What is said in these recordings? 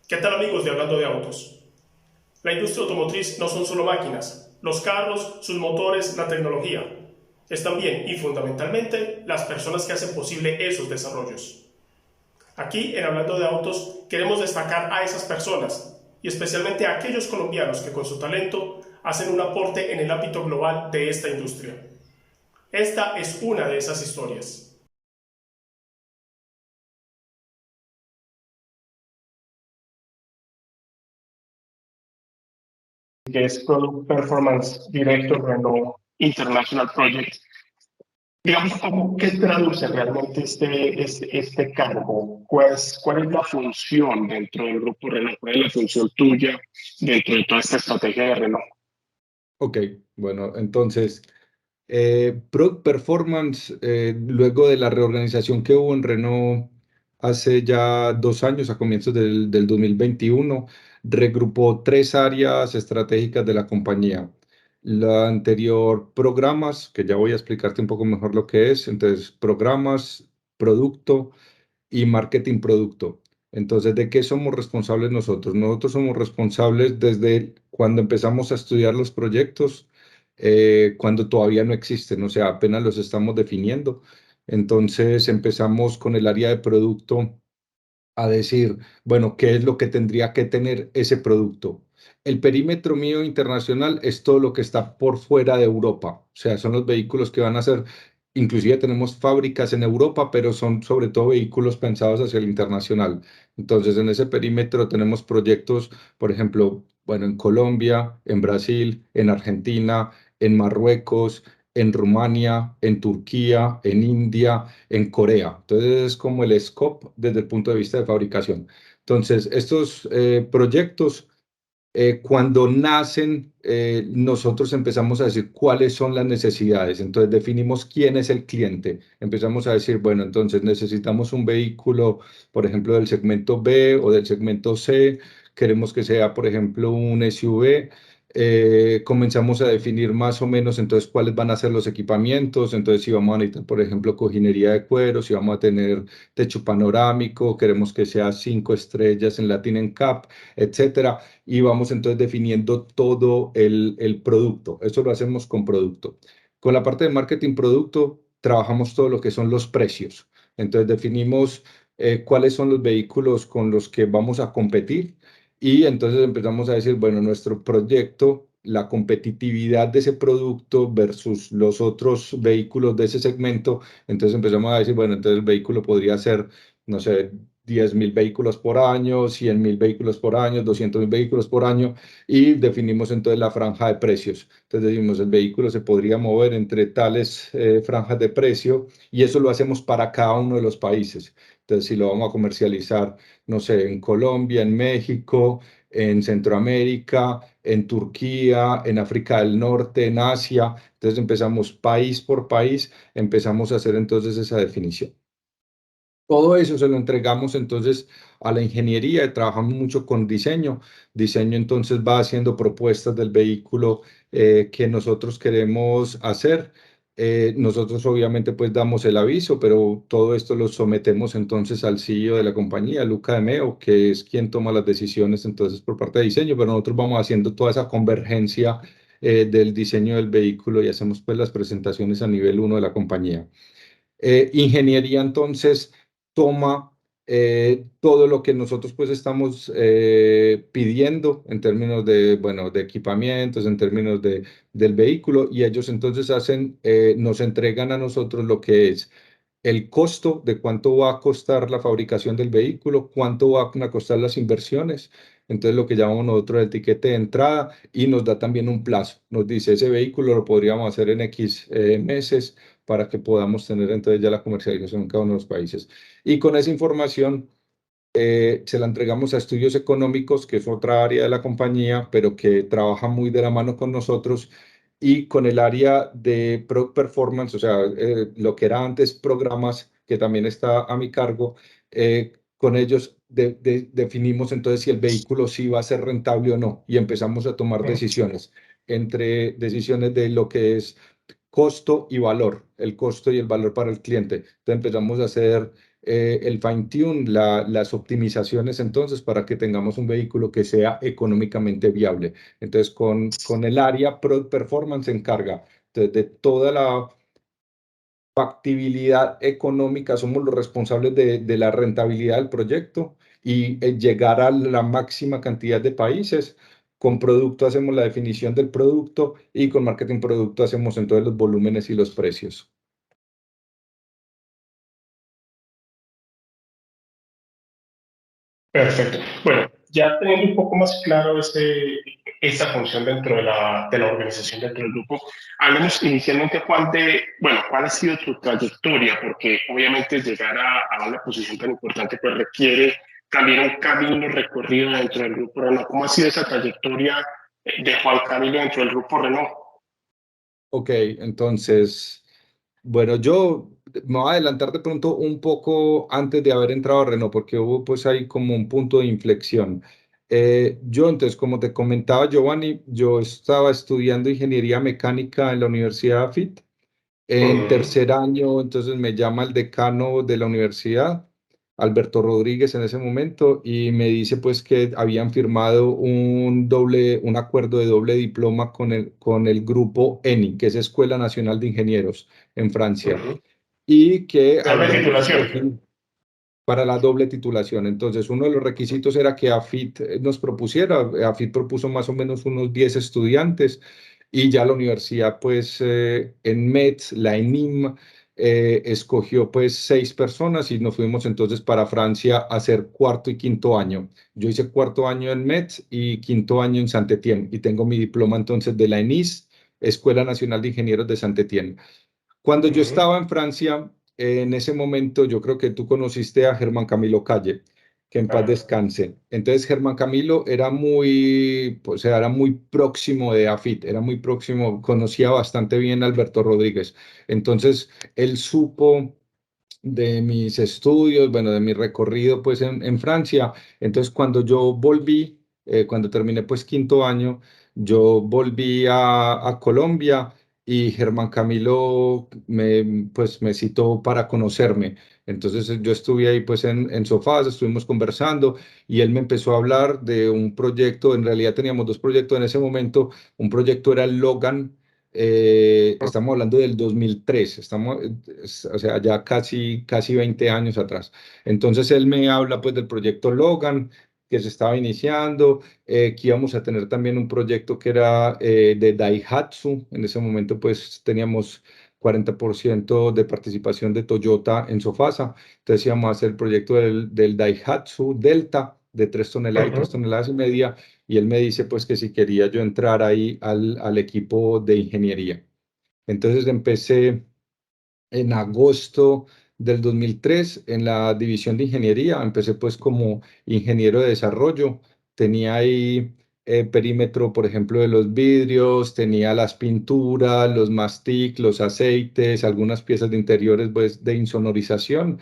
¿Qué tal amigos de Hablando de Autos? La industria automotriz no son solo máquinas, los carros, sus motores, la tecnología. Es también y fundamentalmente las personas que hacen posible esos desarrollos. Aquí en Hablando de Autos queremos destacar a esas personas y especialmente a aquellos colombianos que con su talento hacen un aporte en el ámbito global de esta industria. Esta es una de esas historias. Que es Product Performance Director Renault International Project. Digamos, ¿qué traduce realmente este cargo? ¿Cuál es la función dentro del grupo Renault? ¿Cuál es la función tuya dentro de toda esta estrategia de Renault? Ok, bueno, entonces, Product Performance, luego de la reorganización que hubo en Renault hace ya 2 años, a comienzos del 2021, regrupó tres áreas estratégicas de la compañía. La anterior, programas, que ya voy a explicarte un poco mejor lo que es. Entonces, programas, producto y marketing producto. Entonces, ¿de qué somos responsables nosotros? Nosotros somos responsables desde cuando empezamos a estudiar los proyectos, cuando todavía no existen, o sea, apenas los estamos definiendo. Entonces, empezamos con el área de producto a decir, bueno, ¿qué es lo que tendría que tener ese producto? El perímetro mío internacional es todo lo que está por fuera de Europa, o sea, son los vehículos que van a ser, inclusive tenemos fábricas en Europa, pero son sobre todo vehículos pensados hacia el internacional. Entonces, en ese perímetro tenemos proyectos, por ejemplo, bueno, en Colombia, en Brasil, en Argentina, en Marruecos, en Rumania, en Turquía, en India, en Corea. Entonces es como el scope desde el punto de vista de fabricación. Entonces, estos proyectos, cuando nacen, nosotros empezamos a decir cuáles son las necesidades. Entonces definimos quién es el cliente. Empezamos a decir, bueno, entonces necesitamos un vehículo, por ejemplo, del segmento B o del segmento C. Queremos que sea, por ejemplo, un SUV. Comenzamos a definir más o menos entonces cuáles van a ser los equipamientos. Entonces, si vamos a necesitar, por ejemplo, cojinería de cuero, si vamos a tener techo panorámico, queremos que sea 5 estrellas en Latin NCAP, etcétera, y vamos entonces definiendo todo el producto. Eso lo hacemos con producto. Con la parte de marketing producto, trabajamos todo lo que son los precios. Entonces definimos cuáles son los vehículos con los que vamos a competir y entonces empezamos a decir, bueno, nuestro proyecto, la competitividad de ese producto versus los otros vehículos de ese segmento. Entonces empezamos a decir, bueno, entonces el vehículo podría ser, no sé, 10.000 vehículos por año, 100.000 vehículos por año, 200.000 vehículos por año, y definimos entonces la franja de precios. Entonces decimos, el vehículo se podría mover entre tales franjas de precio, y eso lo hacemos para cada uno de los países. Entonces, si lo vamos a comercializar, no sé, en Colombia, en México, en Centroamérica, en Turquía, en África del Norte, en Asia, entonces empezamos país por país, empezamos a hacer entonces esa definición. Todo eso se lo entregamos entonces a la ingeniería y trabajamos mucho con diseño. Diseño entonces va haciendo propuestas del vehículo que nosotros queremos hacer. Nosotros obviamente pues damos el aviso, pero todo esto lo sometemos entonces al CEO de la compañía, Luca de Meo, que es quien toma las decisiones entonces por parte de diseño, pero nosotros vamos haciendo toda esa convergencia del diseño del vehículo y hacemos pues las presentaciones a nivel uno de la compañía. Ingeniería entonces toma todo lo que nosotros pues estamos pidiendo en términos de, bueno, de equipamientos, en términos del vehículo, y ellos entonces hacen, nos entregan a nosotros lo que es el costo de cuánto va a costar la fabricación del vehículo, cuánto van a costar las inversiones. Entonces, lo que llamamos nosotros el tiquete de entrada, y nos da también un plazo. Nos dice, ese vehículo lo podríamos hacer en X meses para que podamos tener entonces ya la comercialización en cada uno de los países. Y con esa información se la entregamos a estudios económicos, que es otra área de la compañía, pero que trabaja muy de la mano con nosotros, y con el área de Product Performance, o sea, lo que era antes programas, que también está a mi cargo. Con ellos definimos entonces si el vehículo sí va a ser rentable o no, y empezamos a tomar decisiones, entre decisiones de lo que es costo y valor, el costo y el valor para el cliente. Entonces empezamos a hacer el fine-tune, las optimizaciones entonces para que tengamos un vehículo que sea económicamente viable. Entonces, con el área Product Performance se encarga entonces, de toda la factibilidad económica, somos los responsables de la rentabilidad del proyecto y llegar a la máxima cantidad de países. Con producto hacemos la definición del producto y con marketing producto hacemos entonces los volúmenes y los precios. Perfecto. Bueno, ya teniendo un poco más claro esta función dentro de la organización, dentro del grupo, hablemos inicialmente, Juan, bueno, cuál ha sido tu trayectoria, porque obviamente llegar a una posición tan importante pues requiere también un camino recorrido dentro del grupo Renault. ¿Cómo ha sido esa trayectoria de Juan Camilo dentro del grupo Renault? Ok, entonces, bueno, yo me voy a adelantar de pronto un poco antes de haber entrado a Renault, porque hubo pues ahí como un punto de inflexión. Yo entonces, como te comentaba Giovanni, yo estaba estudiando ingeniería mecánica en la Universidad AFIT. En Mm, tercer año, entonces me llama el decano de la universidad, Alberto Rodríguez en ese momento, y me dice pues que habían firmado un acuerdo de doble diploma con el grupo ENI, que es Escuela Nacional de Ingenieros en Francia, ujú. y que Doble habíamos titulación. escogido para la doble titulación. Entonces, uno de los requisitos era que AFIT nos propusiera, AFIT propuso más o menos unos 10 estudiantes y ya la universidad, pues en Metz, la ENIM, escogió pues 6 personas y nos fuimos entonces para Francia a hacer cuarto y quinto año. Yo hice cuarto año en Metz y quinto año en Saint-Étienne y tengo mi diploma entonces de la ENIS, Escuela Nacional de Ingenieros de Saint-Étienne. Cuando yo Ujú. estaba en Francia, en ese momento yo creo que tú conociste a Germán Camilo Calle, que en paz Claro. descanse. Entonces Germán Camilo era muy, o sea, era muy próximo de AFIT, era muy próximo, conocía bastante bien a Alberto Rodríguez. Entonces él supo de mis estudios, bueno, de mi recorrido pues en Francia. Entonces cuando yo volví, cuando terminé pues quinto año, yo volví a Colombia y Germán Camilo pues, me citó para conocerme. Entonces yo estuve ahí pues en sofás, estuvimos conversando y él me empezó a hablar de un proyecto, en realidad teníamos dos proyectos en ese momento, un proyecto era el Logan. Estamos hablando del 2003, o sea, ya casi 20 años atrás. Entonces él me habla pues del proyecto Logan que se estaba iniciando, que íbamos a tener también un proyecto que era de Daihatsu. En ese momento pues teníamos 40% de participación de Toyota en Sofasa. Entonces íbamos a hacer el proyecto del Daihatsu Delta de 3 toneladas y 3 Ujú. toneladas y media y él me dice pues que si quería yo entrar ahí al equipo de ingeniería. Entonces empecé en agosto del 2003 en la división de ingeniería. Empecé pues como ingeniero de desarrollo. Tenía ahí perímetro, por ejemplo, de los vidrios, tenía las pinturas, los mastic, los aceites, algunas piezas de interiores pues de insonorización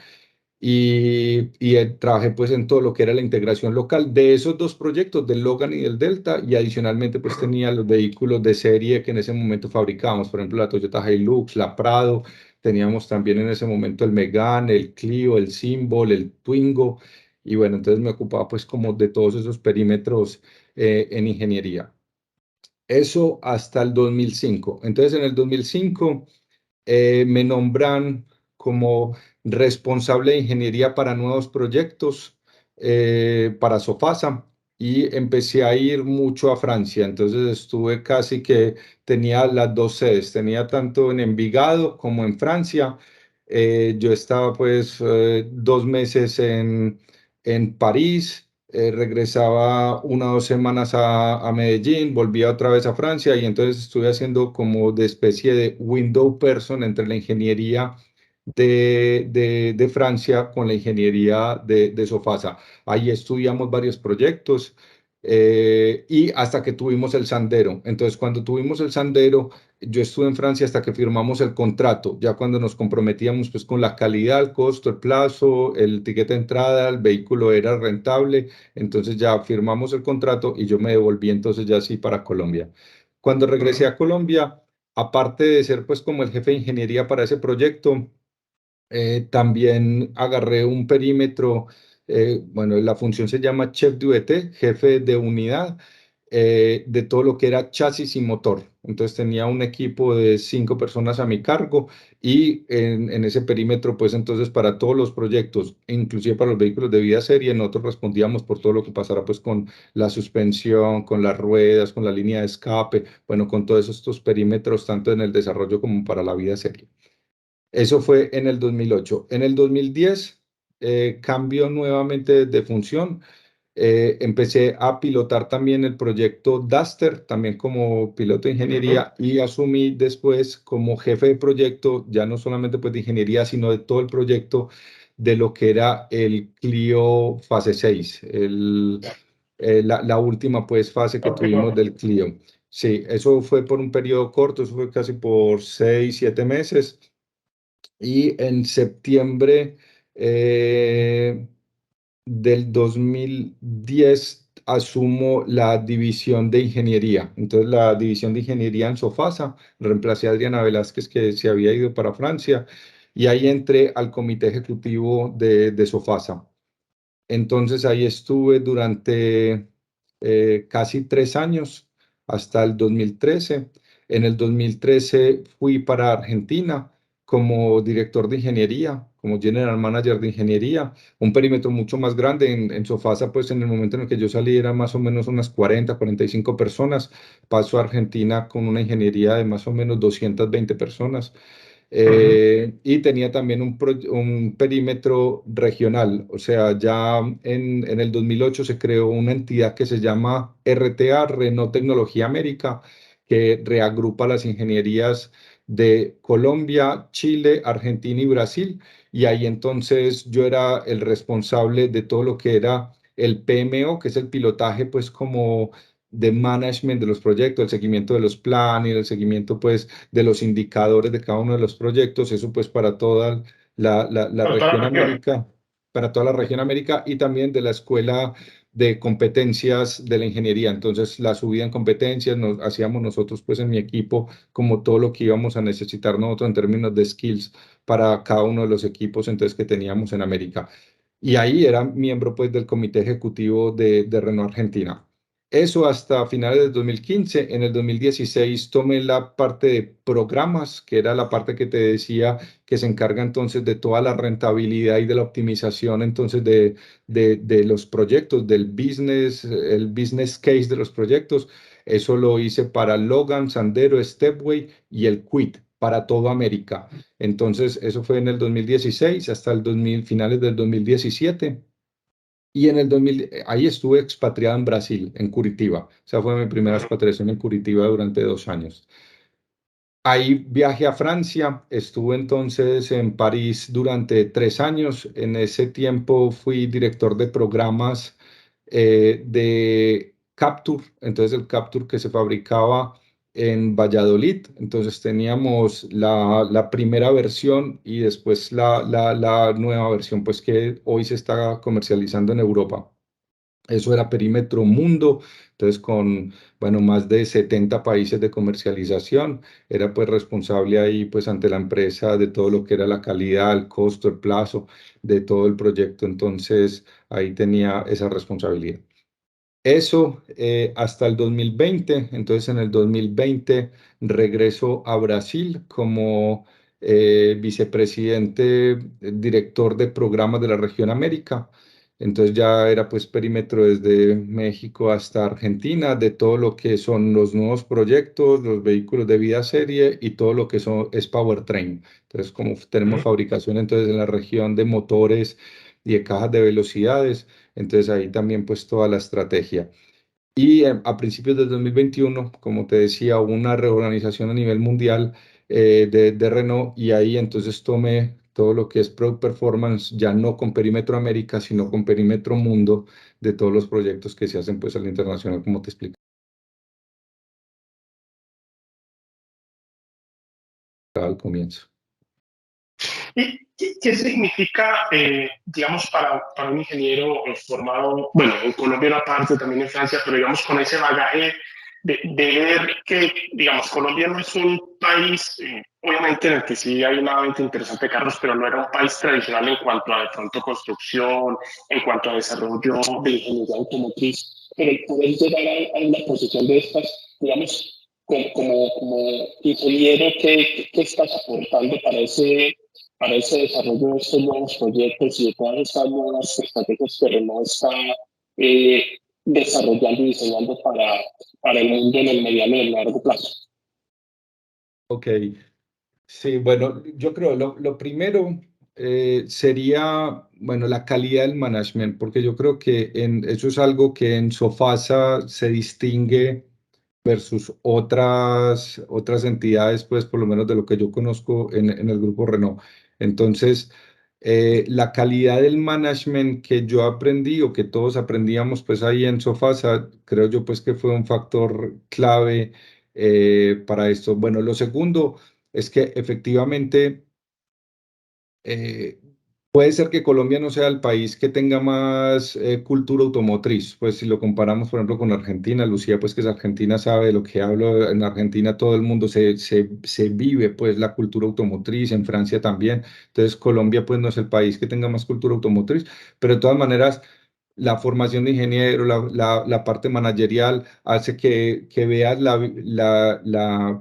y trabajé pues en todo lo que era la integración local de esos dos proyectos, del Logan y del Delta, y adicionalmente pues tenía los vehículos de serie que en ese momento fabricábamos, por ejemplo la Toyota Hilux, la Prado, teníamos también en ese momento el Megane, el Clio, el Symbol, el Twingo, y bueno, entonces me ocupaba pues como de todos esos perímetros en ingeniería. Eso hasta el 2005. Entonces en el 2005 me nombran como responsable de ingeniería para nuevos proyectos para Sofasa y empecé a ir mucho a Francia. Entonces estuve casi que tenía las dos sedes, tenía tanto en Envigado como en Francia. Yo estaba pues 2 meses en París. Regresaba 1 o 2 semanas a Medellín, volvía otra vez a Francia y entonces estuve haciendo como de especie de window person entre la ingeniería de Francia con la ingeniería de Sofasa. Ahí estudiamos varios proyectos y hasta que tuvimos el Sandero. Entonces, cuando tuvimos el Sandero, yo estuve en Francia hasta que firmamos el contrato, ya cuando nos comprometíamos pues con la calidad, el costo, el plazo, el ticket de entrada, el vehículo era rentable, entonces ya firmamos el contrato y yo me devolví entonces ya sí para Colombia. Cuando regresé Ujú. a Colombia, aparte de ser pues como el jefe de ingeniería para ese proyecto, También agarré un perímetro, bueno, la función se llama chef d'unité, jefe de unidad, de todo lo que era chasis y motor. Entonces tenía un equipo de 5 personas a mi cargo y en ese perímetro, pues entonces para todos los proyectos, inclusive para los vehículos de vida serie, nosotros respondíamos por todo lo que pasara pues con la suspensión, con las ruedas, con la línea de escape, bueno, con todos estos perímetros, tanto en el desarrollo como para la vida serie. Eso fue en el 2008. En el 2010 cambio nuevamente de función. Empecé a pilotar también el proyecto Duster, también como piloto de ingeniería, y asumí después como jefe de proyecto, ya no solamente pues de ingeniería, sino de todo el proyecto de lo que era el Clio fase 6, la última pues fase que tuvimos del Clio. Sí, eso fue por un periodo corto, eso fue casi por 6, 7 meses. Y en septiembre del 2010 asumo la división de ingeniería. Entonces, la división de ingeniería en Sofasa, reemplacé a Adriana Velázquez, que se había ido para Francia, y ahí entré al comité ejecutivo de Sofasa. Entonces ahí estuve durante casi 3 años, hasta el 2013. En el 2013 fui para Argentina como director de ingeniería, como general manager de ingeniería, un perímetro mucho más grande. En Sofasa, pues en el momento en el que yo salí era más o menos unas 40, 45 personas. Paso a Argentina con una ingeniería de más o menos 220 personas. Y tenía también un perímetro regional, o sea, ya en el 2008 se creó una entidad que se llama RTA, Renault Tecnología América, que reagrupa las ingenierías de Colombia, Chile, Argentina y Brasil. Y ahí entonces yo era el responsable de todo lo que era el PMO, que es el pilotaje, pues como de management de los proyectos, el seguimiento de los planes, el seguimiento pues de los indicadores de cada uno de los proyectos, eso pues para toda la Para toda región la región. América, para toda la región América y también de la escuela de competencias de la ingeniería. Entonces, la subida en competencias nos hacíamos nosotros pues en mi equipo como todo lo que íbamos a necesitar nosotros en términos de skills para cada uno de los equipos entonces que teníamos en América. Y ahí era miembro pues del comité ejecutivo de Renault Argentina. Eso hasta finales de 2015. En el 2016 tomé la parte de programas, que era la parte que te decía que se encarga entonces de toda la rentabilidad y de la optimización entonces de los proyectos, del business, el business case de los proyectos. Eso lo hice para Logan, Sandero, Stepway y el Quid para toda América. Entonces, eso fue en el 2016 hasta el 2000, finales del 2017. Y en el 2000, ahí estuve expatriado en Brasil, en Curitiba. O sea, fue mi primera expatriación en Curitiba durante 2 años. Ahí viajé a Francia, estuve entonces en París durante 3 años. En ese tiempo fui director de programas de Capture, entonces el Capture que se fabricaba en Valladolid. Entonces teníamos la primera versión y después la nueva versión, pues que hoy se está comercializando en Europa. Eso era perímetro mundo, entonces con, bueno, más de 70 países de comercialización, era pues responsable ahí pues ante la empresa de todo lo que era la calidad, el costo, el plazo de todo el proyecto, entonces ahí tenía esa responsabilidad. Eso hasta el 2020. Entonces en el 2020 regreso a Brasil como vicepresidente, director de programas de la región América. Entonces ya era pues perímetro desde México hasta Argentina, de todo lo que son los nuevos proyectos, los vehículos de vida serie y todo lo que es powertrain. Entonces como tenemos fabricación entonces en la región de motores y de cajas de velocidades, entonces ahí también pues toda la estrategia. Y a principios del 2021, como te decía, hubo una reorganización a nivel mundial de Renault y ahí entonces tomé todo lo que es Product Performance, ya no con perímetro América, sino con perímetro mundo de todos los proyectos que se hacen pues al internacional, como te explicaba al comienzo. ¿Y qué significa, digamos, para un ingeniero formado, bueno, en Colombia una parte, también en Francia, pero digamos con ese bagaje de ver que, digamos, Colombia no es un país, obviamente ciertamente en el que sí hay una venta interesante de carros, pero no era un país tradicional en cuanto a de pronto construcción, en cuanto a desarrollo de ingeniería automotriz. Pero el poder llegar a una posición de estas, digamos, como ingeniero, ¿qué estás aportando para ese desarrollo de estos nuevos proyectos y de todas estas nuevas estrategias que Renault está eh, desarrollando y diseñando para el mundo en el mediano y el largo plazo? Ok, sí, bueno, yo creo lo primero sería, bueno, la calidad del management, porque yo creo que eso es algo que en Sofasa se distingue versus otras entidades, pues por lo menos de lo que yo conozco en el grupo Renault. Entonces, la calidad del management que yo aprendí o que todos aprendíamos pues ahí en Sofasa, creo yo pues que fue un factor clave para esto. Bueno, lo segundo es que efectivamente eh, puede ser que Colombia no sea el país que tenga más cultura automotriz, pues si lo comparamos, por ejemplo, con Argentina, Lucía, pues que es argentina, sabe de lo que hablo. En Argentina todo el mundo se vive pues la cultura automotriz, en Francia también. Entonces Colombia pues no es el país que tenga más cultura automotriz, pero de todas maneras la formación de ingeniero, la parte managerial hace que veas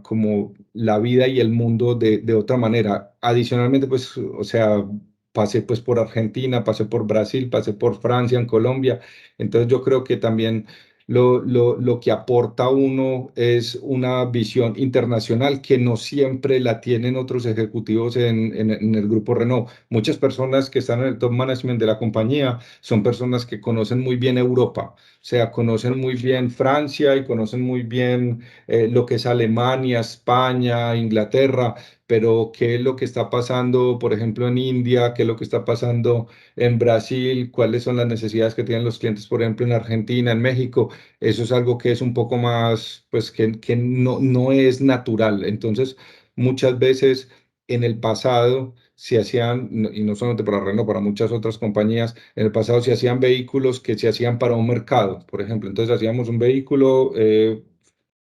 como la vida y el mundo de otra manera. Adicionalmente, pues, o sea, pasé pues por Argentina, pasé por Brasil, pasé por Francia, en Colombia. Entonces yo creo que también lo que aporta uno es una visión internacional que no siempre la tienen otros ejecutivos en el grupo Renault. Muchas personas que están en el top management de la compañía son personas que conocen muy bien Europa, o sea, conocen muy bien Francia y conocen muy bien lo que es Alemania, España, Inglaterra, pero qué es lo que está pasando, por ejemplo, en India, qué es lo que está pasando en Brasil, cuáles son las necesidades que tienen los clientes, por ejemplo, en Argentina, en México. Eso es algo que es un poco más, pues que no es natural. Entonces, muchas veces en el pasado se hacían, y no solamente para Renault, para muchas otras compañías, en el pasado se hacían vehículos que se hacían para un mercado, por ejemplo. Entonces hacíamos un vehículo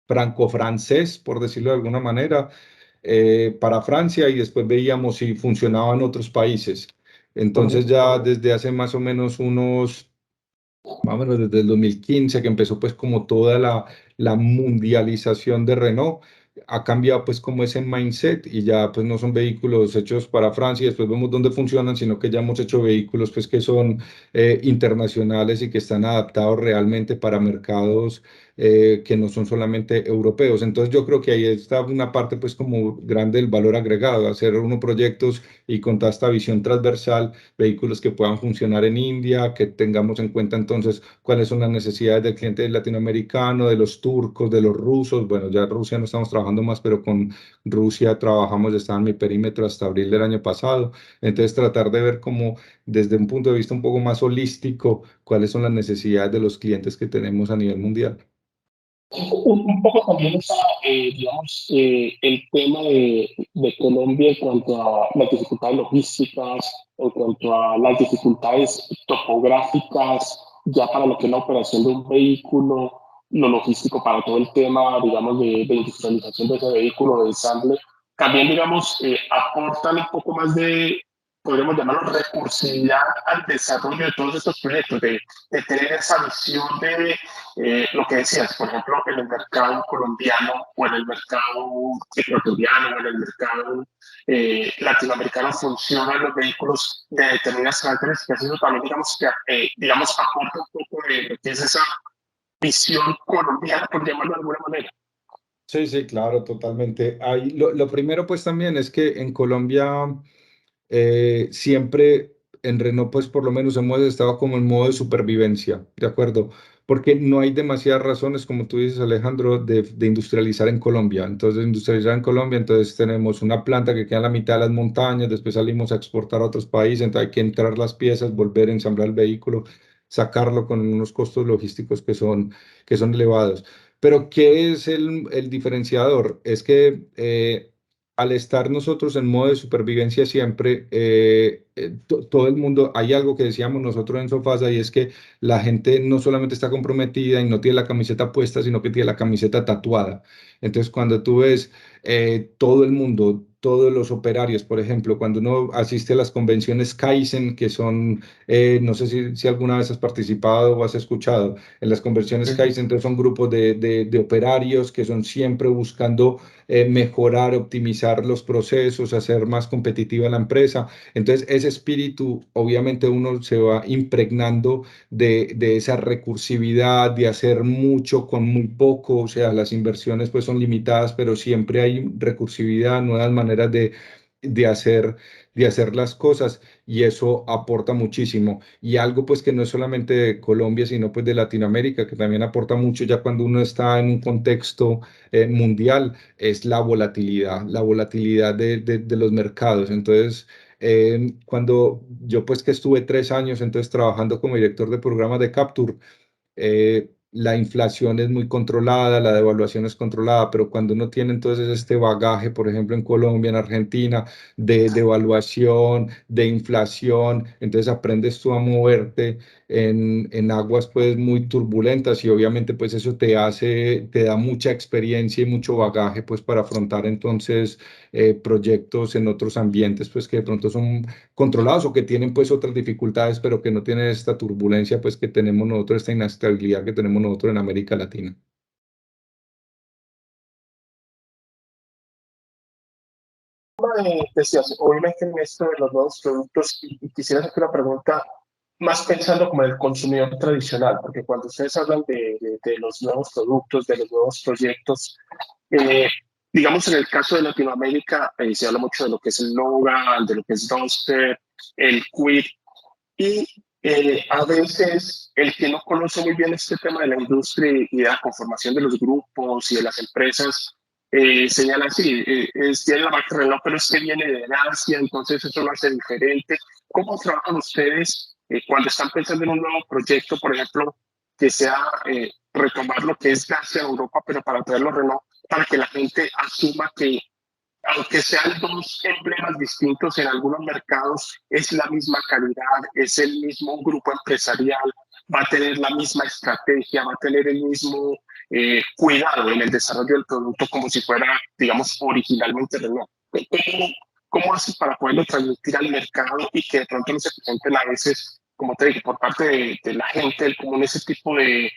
franco-francés, por decirlo de alguna manera, para Francia y después veíamos si funcionaba en otros países. Entonces ya desde hace más o menos desde el 2015 que empezó pues como toda la mundialización de Renault, ha cambiado pues como ese mindset y ya pues no son vehículos hechos para Francia y después vemos dónde funcionan, sino que ya hemos hecho vehículos pues que son internacionales y que están adaptados realmente para mercados que no son solamente europeos. Entonces yo creo que ahí está una parte pues como grande del valor agregado, hacer unos proyectos y con toda esta visión transversal, vehículos que puedan funcionar en India, que tengamos en cuenta entonces cuáles son las necesidades del cliente latinoamericano, de los turcos, de los rusos. Bueno, ya Rusia no estamos trabajando más, pero con Rusia trabajamos, estaba en mi perímetro hasta abril del año pasado. Entonces tratar de ver cómo desde un punto de vista un poco más holístico, cuáles son las necesidades de los clientes que tenemos a nivel mundial. Un poco también está, digamos, el tema de Colombia en cuanto a las dificultades logísticas, en cuanto a las dificultades topográficas, ya para lo que es la operación de un vehículo, lo logístico para todo el tema, digamos, de industrialización de ese vehículo, de ensamble. También, digamos, aportan un poco más de, podríamos llamarlo, recursividad al desarrollo de todos estos proyectos, de tener esa visión de lo que decías, por ejemplo, en el mercado colombiano o en el mercado ecuatoriano o en el mercado latinoamericano funcionan los vehículos de determinadas características. Eso también, digamos, que, digamos, aporta un poco de lo que es esa visión colombiana, por llamarlo de alguna manera. Sí, sí, claro, totalmente. Ahí, lo primero pues también es que en Colombia siempre en Renault, pues por lo menos hemos estado como en modo de supervivencia, ¿de acuerdo? Porque no hay demasiadas razones, como tú dices, Alejandro, de industrializar en Colombia. Entonces, industrializar en Colombia, entonces tenemos una planta que queda en la mitad de las montañas, después salimos a exportar a otros países, entonces hay que entrar las piezas, volver a ensamblar el vehículo, sacarlo con unos costos logísticos que son elevados. Pero, ¿qué es el diferenciador? Es que al estar nosotros en modo de supervivencia siempre, todo el mundo, hay algo que decíamos nosotros en Sofasa y es que la gente no solamente está comprometida y no tiene la camiseta puesta, sino que tiene la camiseta tatuada. Entonces, cuando tú ves todo el mundo todos los operarios. Por ejemplo, cuando uno asiste a las convenciones Kaizen, que son, no sé si alguna vez has participado o has escuchado, en las convenciones Kaizen, entonces son grupos de operarios que son siempre buscando mejorar, optimizar los procesos, hacer más competitiva la empresa. Entonces, ese espíritu, obviamente uno se va impregnando de esa recursividad, de hacer mucho con muy poco, o sea, las inversiones pues son limitadas, pero siempre hay recursividad, nuevas maneras de hacer, de hacer las cosas y eso aporta muchísimo. Y algo pues que no es solamente de Colombia, sino pues de Latinoamérica, que también aporta mucho ya cuando uno está en un contexto mundial, es la volatilidad de los mercados. Entonces, cuando yo pues que estuve 3 años entonces trabajando como director de programas de Capture, la inflación es muy controlada, la devaluación es controlada, pero cuando uno tiene entonces este bagaje, por ejemplo en Colombia, en Argentina, de devaluación, de inflación, entonces aprendes tú a moverte en aguas pues muy turbulentas y obviamente pues eso te da mucha experiencia y mucho bagaje pues para afrontar entonces proyectos en otros ambientes pues que de pronto son controlados o que tienen pues otras dificultades, pero que no tienen esta turbulencia pues que tenemos nosotros, esta inestabilidad que tenemos nosotros en América Latina. Decías, obviamente en esto de los nuevos productos, y quisiera hacer una pregunta más pensando como el consumidor tradicional, porque cuando ustedes hablan de los nuevos productos, de los nuevos proyectos, eh, digamos en el caso de Latinoamérica, se habla mucho de lo que es el Logan, de lo que es Duster, el Quid, y a veces el que no conoce muy bien este tema de la industria y de la conformación de los grupos y de las empresas, señala así, tiene la marca Renault, pero es que viene de Asia, entonces eso lo hace diferente. ¿Cómo trabajan ustedes cuando están pensando en un nuevo proyecto, por ejemplo, que sea retomar lo que es Asia, Europa, pero para traerlo Renault, para que la gente asuma que aunque sean dos emblemas distintos en algunos mercados, es la misma calidad, es el mismo grupo empresarial, va a tener la misma estrategia, va a tener el mismo cuidado en el desarrollo del producto como si fuera, digamos, originalmente Renault? ¿Cómo haces para poderlo transmitir al mercado y que de pronto no se presenten a veces, como te digo, por parte de la gente del común, ese tipo de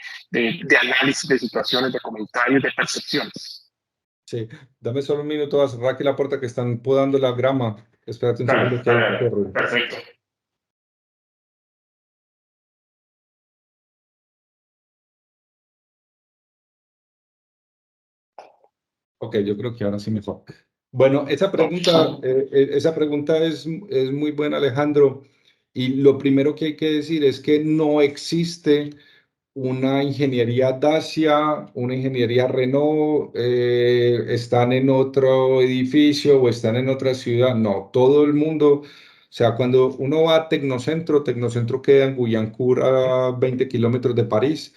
análisis de situaciones, de comentarios, de percepciones? Sí, dame solo un minuto a cerrar aquí la puerta que están podando la grama. Espérate un Dale, segundo que hay dale, un dale. perro. Perfecto. Ok, yo creo que ahora sí mejor. Bueno, esa pregunta es muy buena, Alejandro. Y lo primero que hay que decir es que no existe una ingeniería Dacia, una ingeniería Renault, están en otro edificio o están en otra ciudad. No, todo el mundo, o sea, cuando uno va a Tecnocentro, Tecnocentro queda en Guyancourt a 20 kilómetros de París.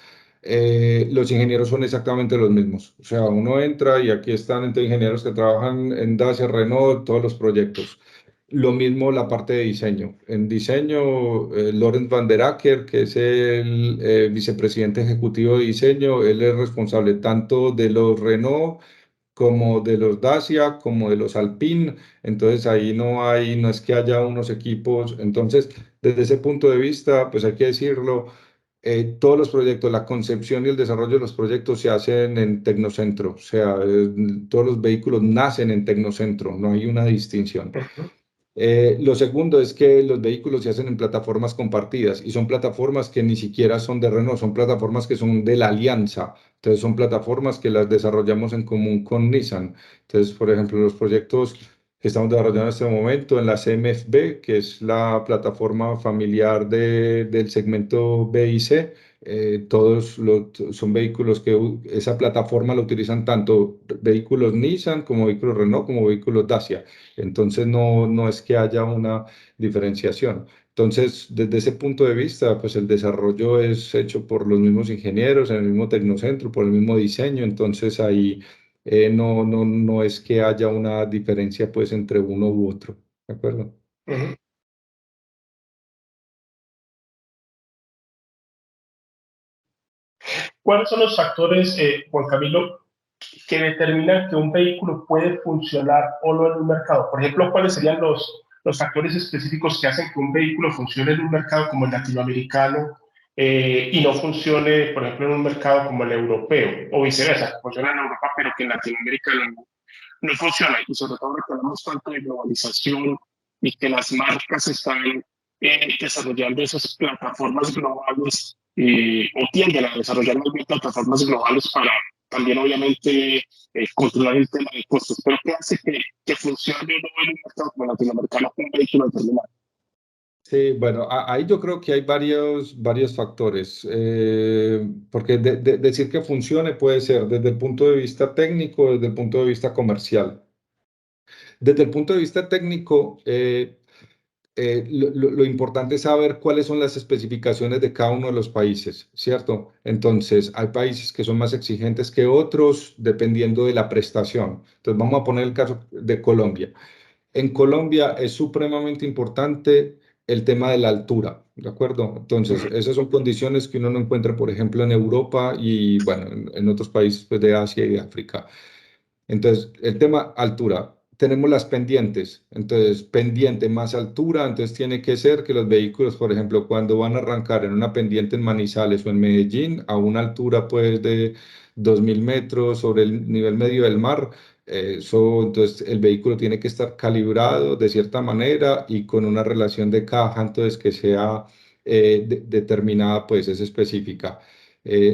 Los ingenieros son exactamente los mismos. O sea, uno entra y aquí están entre ingenieros que trabajan en Dacia, Renault, todos los proyectos. Lo mismo la parte de diseño. En diseño, Lorenz van der Acker, que es el vicepresidente ejecutivo de diseño, él es responsable tanto de los Renault como de los Dacia, como de los Alpine. Entonces ahí no es que haya unos equipos. Entonces, desde ese punto de vista, pues hay que decirlo, todos los proyectos, la concepción y el desarrollo de los proyectos se hacen en Tecnocentro. O sea, todos los vehículos nacen en Tecnocentro, no hay una distinción. Lo segundo es que los vehículos se hacen en plataformas compartidas y son plataformas que ni siquiera son de Renault, son plataformas que son de la alianza. Entonces son plataformas que las desarrollamos en común con Nissan. Entonces, por ejemplo, los proyectos que estamos desarrollando en este momento en la CMF-B, que es la plataforma familiar del segmento B y C, son vehículos que esa plataforma la utilizan tanto vehículos Nissan como vehículos Renault como vehículos Dacia. Entonces no es que haya una diferenciación. Entonces, desde ese punto de vista, pues el desarrollo es hecho por los mismos ingenieros, en el mismo tecnocentro, por el mismo diseño. Entonces ahí no es que haya una diferencia pues entre uno u otro. ¿De acuerdo? Ujú. ¿Cuáles son los factores, Juan Camilo, que determinan que un vehículo puede funcionar o no en un mercado? Por ejemplo, ¿cuáles serían los factores específicos que hacen que un vehículo funcione en un mercado como el latinoamericano y no funcione, por ejemplo, en un mercado como el europeo, o viceversa, que funciona en Europa, pero que en Latinoamérica no funciona? Y sobre todo que hablamos tanto de globalización y que las marcas están desarrollando esas plataformas globales o tienden a desarrollar más bien plataformas globales para también obviamente controlar el tema de costos. Pero ¿qué hace que funcione no en un mercado como latinoamericano un vehículo determinado? Sí, bueno, ahí yo creo que hay varios factores, porque decir que funcione puede ser desde el punto de vista técnico, desde el punto de vista comercial. Desde el punto de vista técnico, lo importante es saber cuáles son las especificaciones de cada uno de los países, ¿cierto? Entonces, hay países que son más exigentes que otros dependiendo de la prestación. Entonces, vamos a poner el caso de Colombia. En Colombia es supremamente importante el tema de la altura, ¿de acuerdo? Entonces, esas son condiciones que uno no encuentra, por ejemplo, en Europa y, bueno, en otros países pues, de Asia y de África. Entonces, el tema altura. Tenemos las pendientes. Entonces, pendiente más altura. Entonces, tiene que ser que los vehículos, por ejemplo, cuando van a arrancar en una pendiente en Manizales o en Medellín, a una altura pues de 2.000 metros sobre el nivel medio del mar, entonces el vehículo tiene que estar calibrado de cierta manera y con una relación de caja, entonces que sea determinada, pues es específica.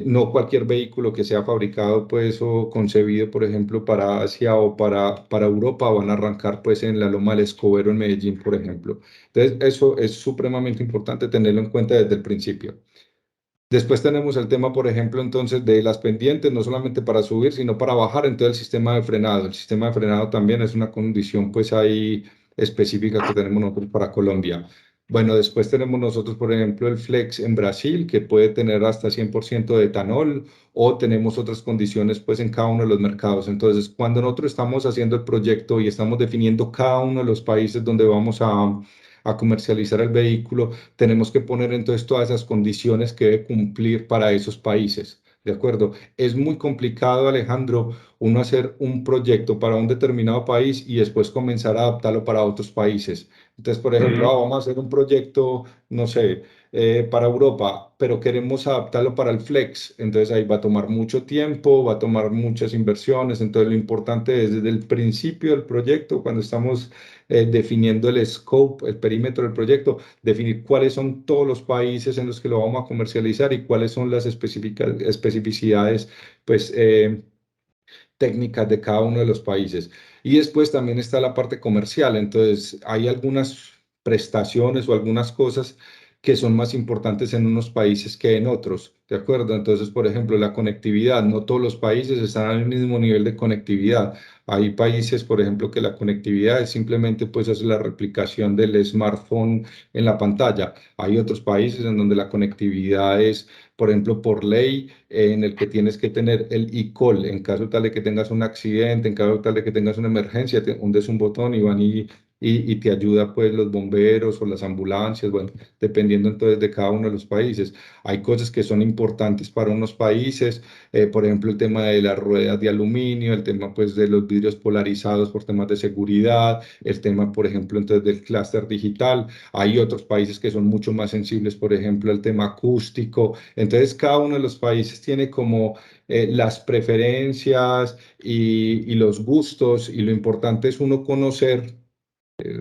No cualquier vehículo que sea fabricado pues o concebido, por ejemplo, para Asia o para Europa van a arrancar pues en la Loma del Escobero en Medellín, por ejemplo. Entonces, eso es supremamente importante tenerlo en cuenta desde el principio. Después tenemos el tema, por ejemplo, entonces de las pendientes, no solamente para subir, sino para bajar, entonces el sistema de frenado. El sistema de frenado también es una condición pues ahí específica que tenemos nosotros para Colombia. Bueno, después tenemos nosotros, por ejemplo, el Flex en Brasil, que puede tener hasta 100% de etanol, o tenemos otras condiciones pues en cada uno de los mercados. Entonces, cuando nosotros estamos haciendo el proyecto y estamos definiendo cada uno de los países donde vamos a comercializar el vehículo, tenemos que poner entonces todas esas condiciones que debe cumplir para esos países. ¿De acuerdo? Es muy complicado, Alejandro, uno hacer un proyecto para un determinado país y después comenzar a adaptarlo para otros países. Entonces, por ejemplo, vamos a hacer un proyecto, no sé, para Europa, pero queremos adaptarlo para el Flex. Entonces ahí va a tomar mucho tiempo, va a tomar muchas inversiones. Entonces lo importante es desde el principio del proyecto, cuando estamos definiendo el scope, el perímetro del proyecto, definir cuáles son todos los países en los que lo vamos a comercializar y cuáles son las especificidades, pues, técnicas de cada uno de los países. Y después también está la parte comercial. Entonces, hay algunas prestaciones o algunas cosas que son más importantes en unos países que en otros, ¿de acuerdo? Entonces, por ejemplo, la conectividad, no todos los países están al mismo nivel de conectividad. Hay países, por ejemplo, que la conectividad es simplemente pues es la replicación del smartphone en la pantalla. Hay otros países en donde la conectividad es, por ejemplo, por ley, en el que tienes que tener el e-call en caso tal de que tengas un accidente, en caso tal de que tengas una emergencia, te hundes un botón y van y te ayuda pues los bomberos o las ambulancias, bueno, dependiendo entonces de cada uno de los países. Hay cosas que son importantes para unos países, por ejemplo, el tema de las ruedas de aluminio, el tema pues de los vidrios polarizados por temas de seguridad, el tema, por ejemplo, entonces del clúster digital. Hay otros países que son mucho más sensibles, por ejemplo, el tema acústico. Entonces, cada uno de los países tiene como las preferencias y los gustos, y lo importante es uno conocer,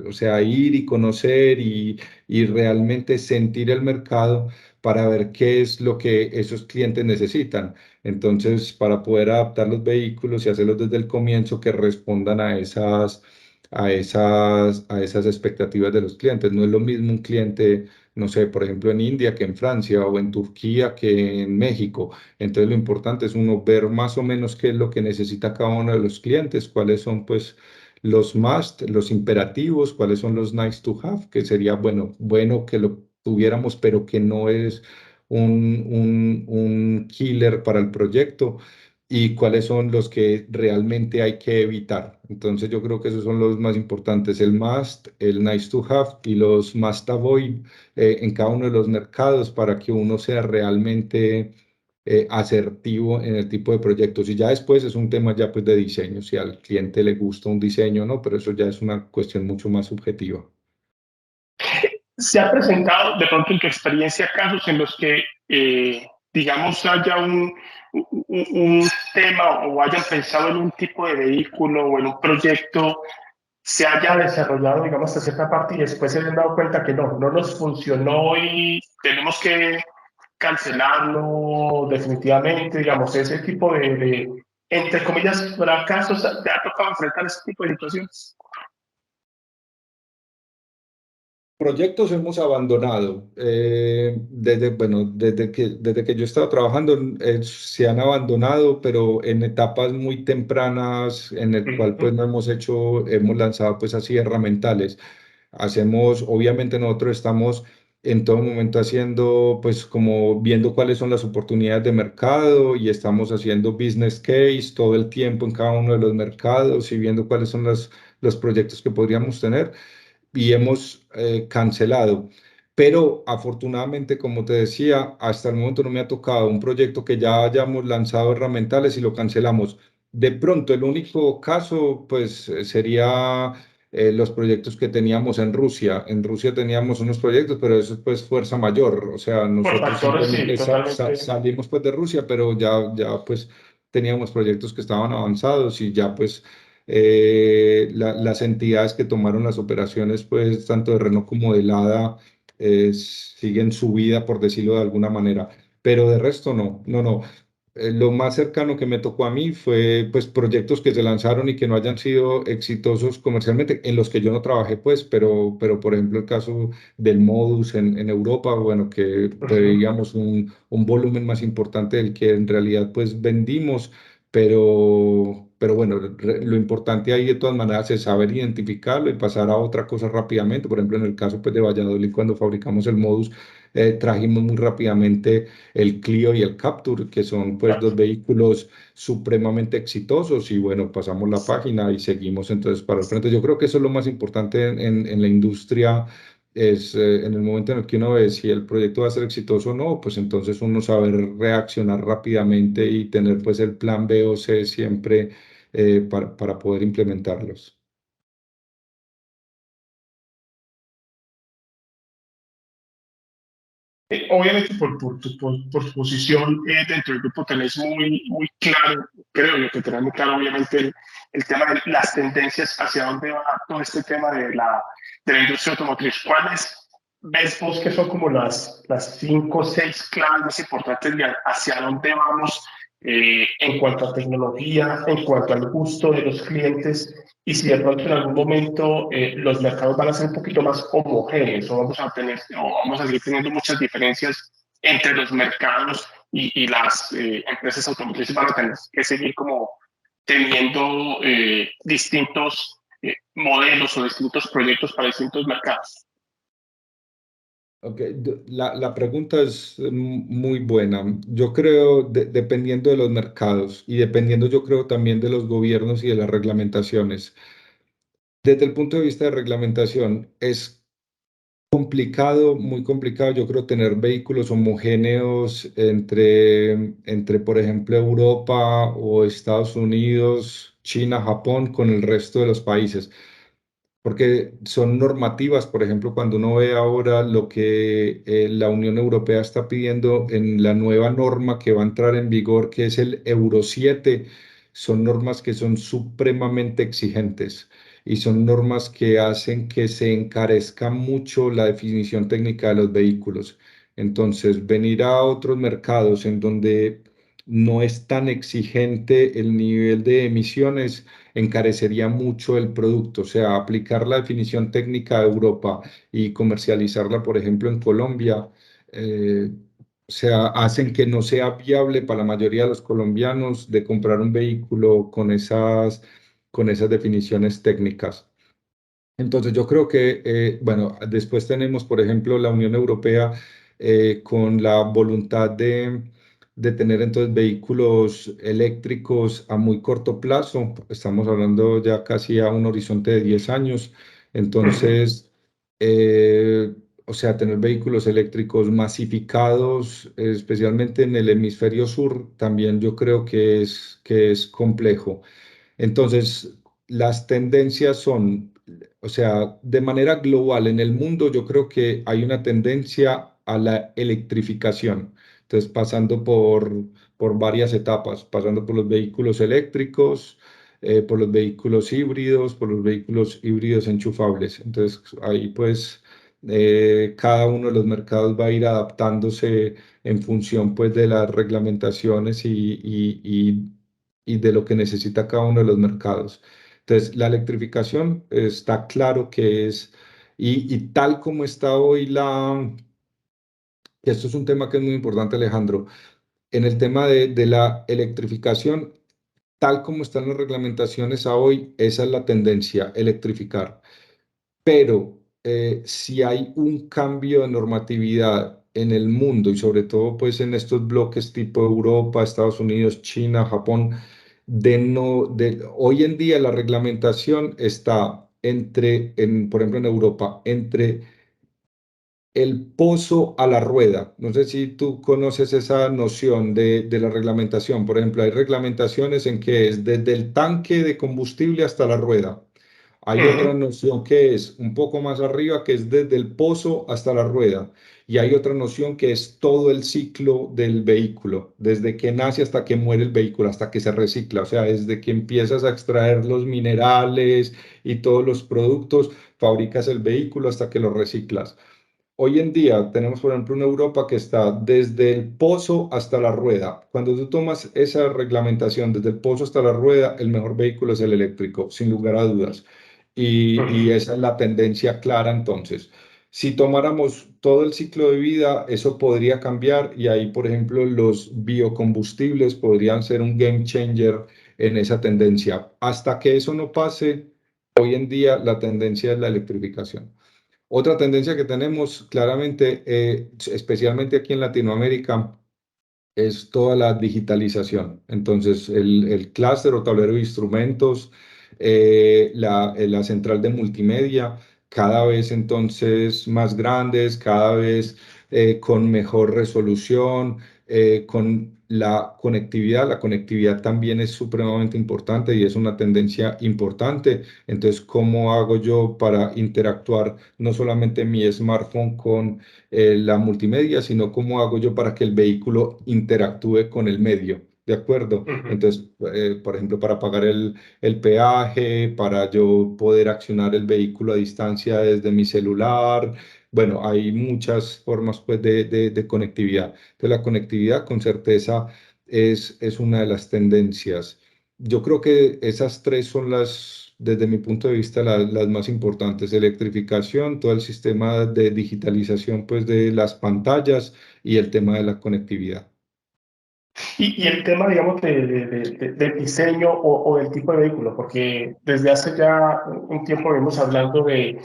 o sea, ir y conocer y realmente sentir el mercado para ver qué es lo que esos clientes necesitan. Entonces, para poder adaptar los vehículos y hacerlos desde el comienzo que respondan a esas expectativas de los clientes. No es lo mismo un cliente, no sé, por ejemplo, en India que en Francia o en Turquía que en México. Entonces, lo importante es uno ver más o menos qué es lo que necesita cada uno de los clientes, cuáles son, pues, los must, los imperativos, cuáles son los nice to have, que sería bueno que lo tuviéramos, pero que no es un killer para el proyecto, y cuáles son los que realmente hay que evitar. Entonces yo creo que esos son los más importantes, el must, el nice to have y los must avoid en cada uno de los mercados para que uno sea realmente asertivo en el tipo de proyectos. Y ya después es un tema ya pues de diseño, si al cliente le gusta un diseño o no, pero eso ya es una cuestión mucho más subjetiva. ¿Se ha presentado de pronto en tu experiencia casos en los que, digamos, haya un tema o hayan pensado en un tipo de vehículo o en un proyecto, se haya desarrollado, digamos, hasta cierta parte y después se hayan dado cuenta que no nos funcionó y tenemos que cancelarlo definitivamente, digamos, ese tipo entre comillas, fracasos? ¿Te ha tocado enfrentar ese tipo de situaciones? Proyectos hemos abandonado. Desde que yo estaba trabajando, se han abandonado, pero en etapas muy tempranas, en el cual pues no hemos lanzado pues así herramientales. Obviamente nosotros estamos en todo momento haciendo, pues como viendo cuáles son las oportunidades de mercado y estamos haciendo business case todo el tiempo en cada uno de los mercados y viendo cuáles son los proyectos que podríamos tener y hemos cancelado. Pero afortunadamente, como te decía, hasta el momento no me ha tocado un proyecto que ya hayamos lanzado herramientales y lo cancelamos. De pronto, el único caso, pues, sería los proyectos que teníamos en Rusia. En Rusia teníamos unos proyectos, pero eso es pues fuerza mayor. O sea, Por nosotros factores, sí, simplemente totalmente. salimos pues de Rusia, pero ya pues teníamos proyectos que estaban avanzados y ya pues las entidades que tomaron las operaciones, pues tanto de Renault como de Lada, siguen su vida, por decirlo de alguna manera. Pero de resto no. Lo más cercano que me tocó a mí fue pues proyectos que se lanzaron y que no hayan sido exitosos comercialmente, en los que yo no trabajé pues, pero por ejemplo el caso del Modus en Europa, bueno, que veíamos un volumen más importante del que en realidad pues vendimos, pero bueno, lo importante ahí de todas maneras es saber identificarlo y pasar a otra cosa rápidamente. Por ejemplo, en el caso pues de Valladolid, cuando fabricamos el Modus, trajimos muy rápidamente el Clio y el Captur, que son pues dos vehículos supremamente exitosos y bueno, pasamos la página y seguimos entonces para el frente. Yo creo que eso es lo más importante en la industria, es en el momento en el que uno ve si el proyecto va a ser exitoso o no, pues entonces uno saber reaccionar rápidamente y tener pues el plan B o C siempre para poder implementarlos. Obviamente por su posición dentro del grupo tenés muy claro, creo yo que tenés muy claro obviamente el tema de las tendencias, hacia dónde va todo este tema de la industria automotriz. ¿Cuáles ves vos que son como las 5 o 6 claves más importantes de hacia dónde vamos en cuanto a tecnología, en cuanto al gusto de los clientes? Y si de pronto en algún momento los mercados van a ser un poquito más homogéneos o vamos a seguir teniendo muchas diferencias entre los mercados y las empresas automotrices van a tener que seguir como teniendo distintos modelos o distintos proyectos para distintos mercados. Okay. La pregunta es muy buena. Yo creo, dependiendo de los mercados y dependiendo, yo creo, también de los gobiernos y de las reglamentaciones. Desde el punto de vista de reglamentación, es complicado, muy complicado, yo creo, tener vehículos homogéneos entre, por ejemplo, Europa o Estados Unidos, China, Japón, con el resto de los países. Porque son normativas, por ejemplo, cuando uno ve ahora lo que la Unión Europea está pidiendo en la nueva norma que va a entrar en vigor, que es el Euro 7, son normas que son supremamente exigentes y son normas que hacen que se encarezca mucho la definición técnica de los vehículos. Entonces, venir a otros mercados en donde no es tan exigente el nivel de emisiones encarecería mucho el producto, o sea, aplicar la definición técnica de Europa y comercializarla, por ejemplo, en Colombia, o sea, hacen que no sea viable para la mayoría de los colombianos de comprar un vehículo con esas definiciones técnicas. Entonces yo creo que, bueno, después tenemos, por ejemplo, la Unión Europea con la voluntad de tener entonces vehículos eléctricos a muy corto plazo. Estamos hablando ya casi a un horizonte de 10 años. Entonces, o sea, tener vehículos eléctricos masificados, especialmente en el hemisferio sur, también yo creo que es complejo. Entonces, las tendencias son, o sea, de manera global en el mundo, yo creo que hay una tendencia a la electrificación. Entonces, pasando por varias etapas, pasando por los vehículos eléctricos, por los vehículos híbridos, por los vehículos híbridos enchufables. Entonces, ahí pues cada uno de los mercados va a ir adaptándose en función pues de las reglamentaciones y de lo que necesita cada uno de los mercados. Entonces, la electrificación está claro que es, y tal como está hoy que esto es un tema que es muy importante, Alejandro, en el tema de la electrificación, tal como están las reglamentaciones a hoy, esa es la tendencia, electrificar. Pero si hay un cambio de normatividad en el mundo y sobre todo pues en estos bloques tipo Europa, Estados Unidos, China, Japón, hoy en día la reglamentación está por ejemplo en Europa, entre el pozo a la rueda. No sé si tú conoces esa noción de la reglamentación. Por ejemplo, hay reglamentaciones en que es desde el tanque de combustible hasta la rueda. Hay otra Ujú. noción que es un poco más arriba, que es desde el pozo hasta la rueda. Y hay otra noción que es todo el ciclo del vehículo, desde que nace hasta que muere el vehículo, hasta que se recicla. O sea, desde que empiezas a extraer los minerales y todos los productos, fabricas el vehículo hasta que lo reciclas. Hoy en día tenemos, por ejemplo, una Europa que está desde el pozo hasta la rueda. Cuando tú tomas esa reglamentación desde el pozo hasta la rueda, el mejor vehículo es el eléctrico, sin lugar a dudas. Y Ujú. esa es la tendencia clara entonces. Si tomáramos todo el ciclo de vida, eso podría cambiar y ahí, por ejemplo, los biocombustibles podrían ser un game changer en esa tendencia. Hasta que eso no pase, hoy en día la tendencia es la electrificación. Otra tendencia que tenemos claramente, especialmente aquí en Latinoamérica, es toda la digitalización. Entonces, el clúster o tablero de instrumentos, la central de multimedia, cada vez entonces más grandes, cada vez con mejor resolución, con la conectividad. La conectividad también es supremamente importante y es una tendencia importante. Entonces, ¿cómo hago yo para interactuar no solamente mi smartphone con la multimedia, sino cómo hago yo para que el vehículo interactúe con el medio? ¿De acuerdo? Ujú. Entonces, por ejemplo, para pagar el peaje, para yo poder accionar el vehículo a distancia desde mi celular. Bueno, hay muchas formas pues, de conectividad. Entonces, la conectividad con certeza es una de las tendencias. Yo creo que esas tres son desde mi punto de vista, las más importantes. Electrificación, todo el sistema de digitalización pues, de las pantallas y el tema de la conectividad. Y el tema, digamos, del diseño o del tipo de vehículo, porque desde hace ya un tiempo venimos hablando de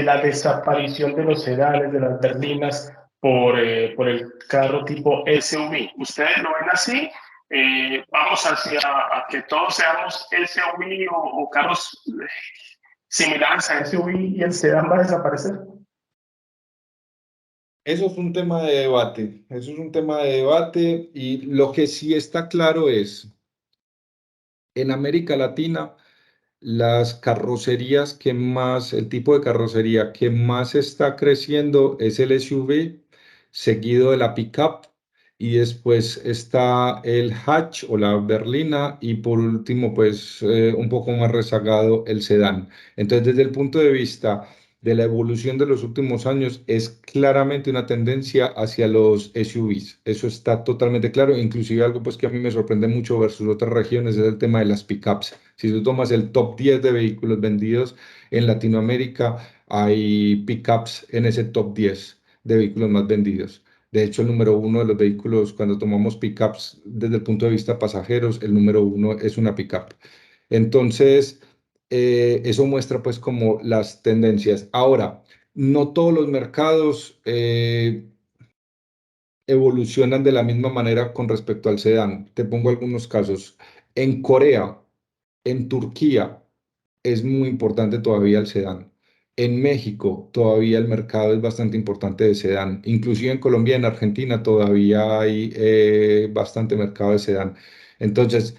la desaparición de los sedanes, de las berlinas, por el carro tipo SUV. ¿Ustedes lo ven así? Vamos hacia a que todos seamos SUV o carros similares a SUV y el sedán va a desaparecer. Eso es un tema de debate, eso es un tema de debate y lo que sí está claro es, en América Latina, las carrocerías que más, el tipo de carrocería que más está creciendo es el SUV, seguido de la pickup, y después está el hatch o la berlina, y por último, pues un poco más rezagado el sedán. Entonces, desde el punto de vista de la evolución de los últimos años, es claramente una tendencia hacia los SUVs. Eso está totalmente claro. Inclusive algo pues que a mí me sorprende mucho versus otras regiones es el tema de las pickups. Si tú tomas el top 10 de vehículos vendidos en Latinoamérica, hay pickups en ese top 10 de vehículos más vendidos. De hecho, el número uno de los vehículos, cuando tomamos pickups desde el punto de vista pasajeros, el número uno es una pickup. Entonces, eso muestra pues como las tendencias. Ahora, no todos los mercados evolucionan de la misma manera con respecto al sedán. Te pongo algunos casos. En Corea, en Turquía, es muy importante todavía el sedán. En México todavía el mercado es bastante importante de sedán. Inclusive en Colombia y en Argentina todavía hay bastante mercado de sedán. Entonces,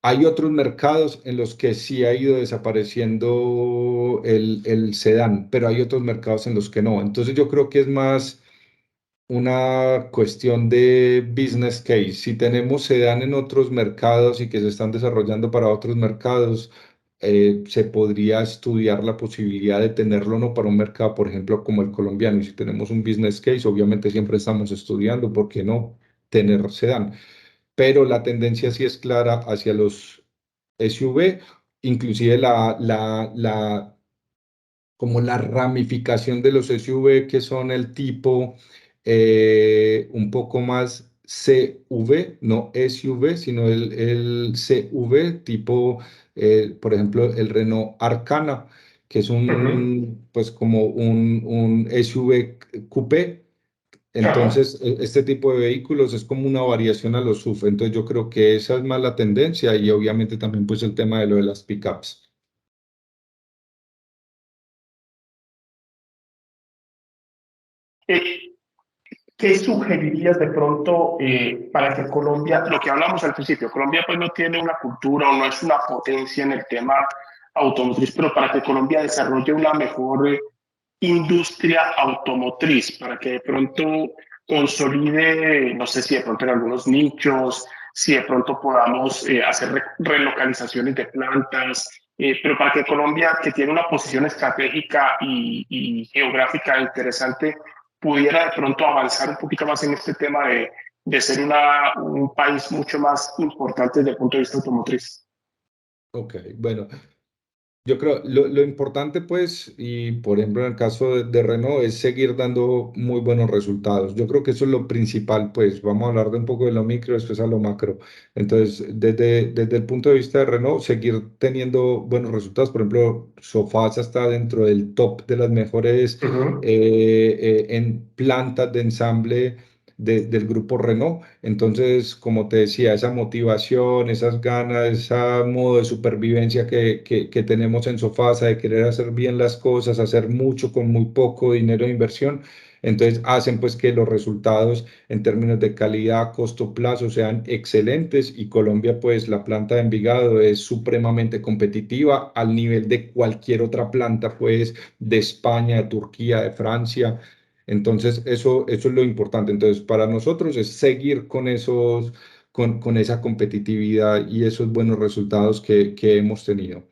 hay otros mercados en los que sí ha ido desapareciendo el sedán, pero hay otros mercados en los que no. Entonces yo creo que es más una cuestión de business case. Si tenemos sedán en otros mercados y que se están desarrollando para otros mercados, se podría estudiar la posibilidad de tenerlo no para un mercado, por ejemplo, como el colombiano. Y si tenemos un business case, obviamente siempre estamos estudiando, ¿por qué no tener sedán? Pero la tendencia sí es clara hacia los SUV, inclusive como la ramificación de los SUV que son el tipo un poco más CV, no SUV, sino el CV tipo, por ejemplo, el Renault Arcana, que es Ujú. pues como un SUV coupé. Ajá. Entonces, este tipo de vehículos es como una variación a los SUV. Entonces, yo creo que esa es más la tendencia y obviamente también pues el tema de lo de las pickups. Eh, ¿Qué sugerirías de pronto para que Colombia, lo que hablamos al principio, Colombia pues no tiene una cultura o no es una potencia en el tema automotriz, pero para que Colombia desarrolle una mejor industria automotriz, para que de pronto consolide, no sé si de pronto en algunos nichos, si de pronto podamos hacer relocalizaciones de plantas, pero para que Colombia, que tiene una posición estratégica y geográfica interesante, pudiera de pronto avanzar un poquito más en este tema de ser un país mucho más importante desde el punto de vista automotriz. Ok, bueno, yo creo lo importante pues, y por ejemplo en el caso de Renault, es seguir dando muy buenos resultados. Yo creo que eso es lo principal, pues vamos a hablar de un poco de lo micro, después a lo macro. Entonces, desde el punto de vista de Renault, seguir teniendo buenos resultados. Por ejemplo, Sofasa está dentro del top de las mejores Ujú. en plantas de ensamble del grupo Renault. Entonces, como te decía, esa motivación, esas ganas, ese modo de supervivencia que tenemos en Sofasa de querer hacer bien las cosas, hacer mucho con muy poco dinero de inversión, entonces hacen pues que los resultados en términos de calidad, costo, plazo sean excelentes y Colombia pues la planta de Envigado es supremamente competitiva al nivel de cualquier otra planta pues de España, de Turquía, de Francia. Entonces, eso es lo importante. Entonces, para nosotros es seguir con esa competitividad y esos buenos resultados que hemos tenido.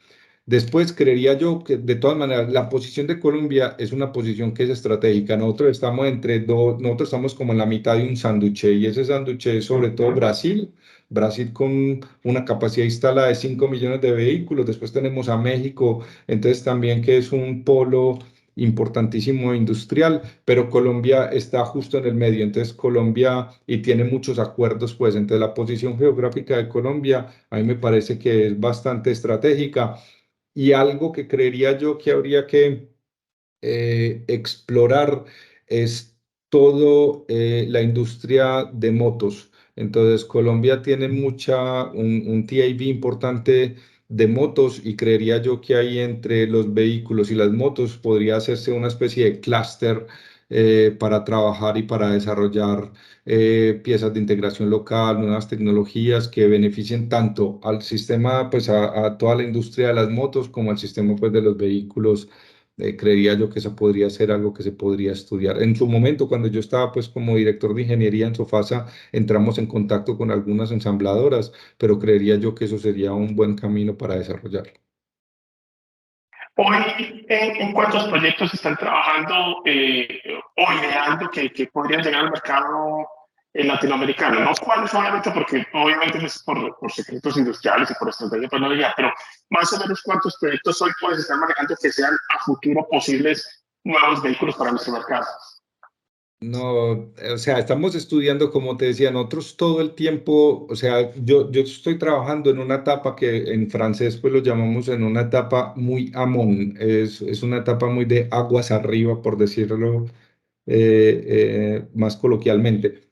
Después, creería yo que de todas maneras, la posición de Colombia es una posición que es estratégica. Nosotros estamos entre dos, nosotros estamos como en la mitad de un sánduche y ese sánduche es sobre todo Ujú. Brasil. Brasil con una capacidad instalada de 5 millones de vehículos. Después tenemos a México, entonces también que es un polo importantísimo industrial, pero Colombia está justo en el medio, entonces Colombia y tiene muchos acuerdos, pues entonces la posición geográfica de Colombia a mí me parece que es bastante estratégica y algo que creería yo que habría que explorar es todo la industria de motos. Entonces, Colombia tiene un TIV importante de motos y creería yo que ahí entre los vehículos y las motos podría hacerse una especie de clúster para trabajar y para desarrollar piezas de integración local, nuevas tecnologías que beneficien tanto al sistema, pues a toda la industria de las motos como al sistema pues de los vehículos. Creería yo que eso podría ser algo que se podría estudiar. En su momento, cuando yo estaba pues como director de ingeniería en Sofasa, entramos en contacto con algunas ensambladoras, pero creería yo que eso sería un buen camino para desarrollar. Hoy, ¿en cuántos proyectos están trabajando o ideando que podrían llegar al mercado latinoamericano? No cuáles, obviamente, porque obviamente es por secretos industriales y por estrategia, pues no diría, pero más o menos cuántos proyectos hoy puedes estar manejando que sean a futuro posibles nuevos vehículos para nuestro mercado. No, o sea, estamos estudiando, como te decía, nosotros todo el tiempo, o sea, yo estoy trabajando en una etapa que en francés pues lo llamamos en una etapa muy amont, es una etapa muy de aguas arriba, por decirlo más coloquialmente.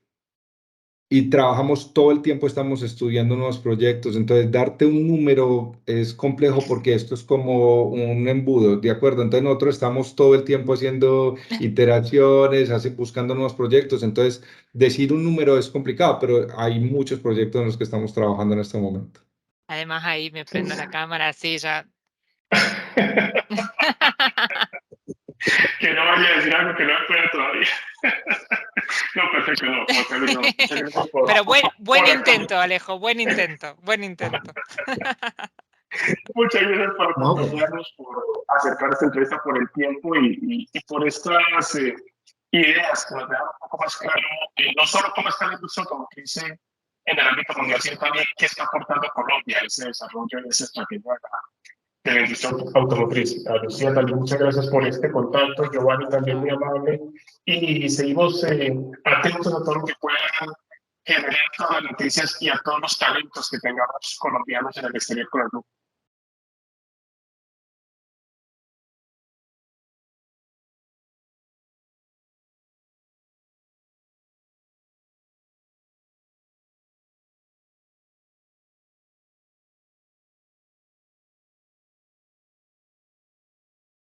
y trabajamos todo el tiempo, estamos estudiando nuevos proyectos. Entonces, darte un número es complejo porque esto es como un embudo, ¿de acuerdo? Entonces, nosotros estamos todo el tiempo haciendo iteraciones, buscando nuevos proyectos. Entonces, decir un número es complicado, pero hay muchos proyectos en los que estamos trabajando en este momento. Además, ahí me prendo la cámara, así ya. Que no vaya a decir algo que no pueda todavía. No, perfecto, no. Muchas gracias por, Pero buen por- intento, Alejo, buen intento, buen intento. Muchas gracias por No, acompañarnos, por acercar esta entrevista, por el tiempo y por estas ideas que nos dejan un poco más claro, no solo cómo está la industria automotriz en el ámbito mundial, sino también qué está aportando Colombia a ese desarrollo y esa estrategia de la industria automotriz. A Lucía también muchas gracias por este contacto, Giovanni también muy amable, y seguimos atentos a todo lo que puedan generar todas las noticias y a todos los talentos que tengamos colombianos en el exterior con el grupo.